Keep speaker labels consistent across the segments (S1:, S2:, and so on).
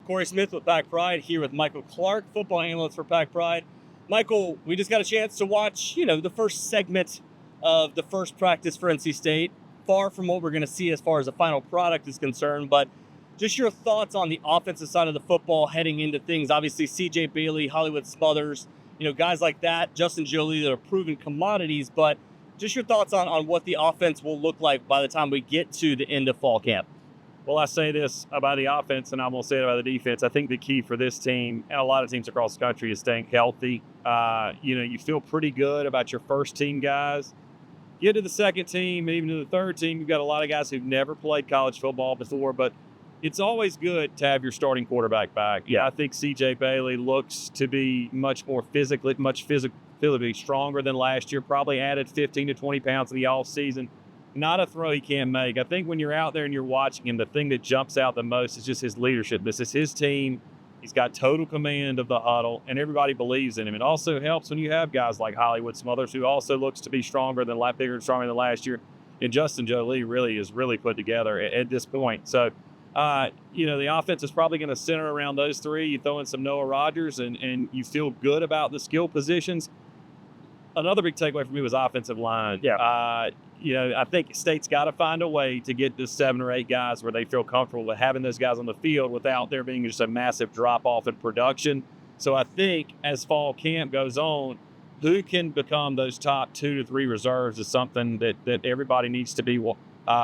S1: Corey Smith with Pack Pride, here with Michael Clark, football analyst for Pack Pride. Michael, we just got a chance to watch, the first segment of the first practice for NC State. Far from what we're going to see as far as the final product is concerned, but just your thoughts on the offensive side of the football heading into things. Obviously, C.J. Bailey, Hollywood Smothers, guys like that, Justin Joly, that are proven commodities, but just your thoughts on what the offense will look like by the time we get to the end of fall camp.
S2: Well, I say this about the offense, and I'm going to say it about the defense. I think the key for this team, and a lot of teams across the country, is staying healthy. You feel pretty good about your first team guys. Get to the second team, and even to the third team, you've got a lot of guys who've never played college football before, but it's always good to have your starting quarterback back. Yeah, I think C.J. Bailey looks to be much physically stronger than last year, probably added 15 to 20 pounds in the offseason. Not a throw he can't make. I think when you're out there and you're watching him, the thing that jumps out the most is just his leadership. This is his team. He's got total command of the huddle, and everybody believes in him. It also helps when you have guys like Hollywood Smothers, who also looks to be bigger and stronger than last year. And Justin Joly is really put together at this point. So, the offense is probably going to center around those three. You throw in some Noah Rogers, and you feel good about the skill positions. Another big takeaway for me was offensive line.
S1: Yeah.
S2: I think State's got to find a way to get this 7 or 8 guys where they feel comfortable with having those guys on the field without there being just a massive drop-off in production. So I think as fall camp goes on, who can become those top 2 to 3 reserves is something that everybody needs to be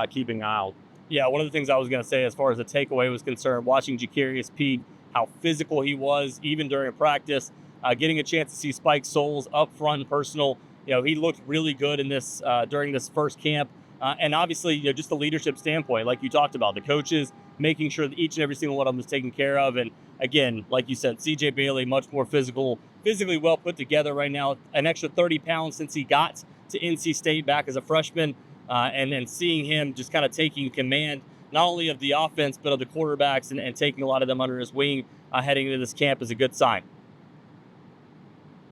S2: keeping an eye on.
S1: Yeah, one of the things I was going to say as far as the takeaway was concerned, watching Jacarius Peak, how physical he was even during practice, getting a chance to see Spike Souls up front and personal. He looked really good in this during this first camp. And obviously, just the leadership standpoint, like you talked about, the coaches making sure that each and every single one of them is taken care of. And again, like you said, C.J. Bailey, much more physically well put together right now, an extra 30 pounds since he got to NC State back as a freshman. And then seeing him just kind of taking command, not only of the offense, but of the quarterbacks and taking a lot of them under his wing heading into this camp is a good sign.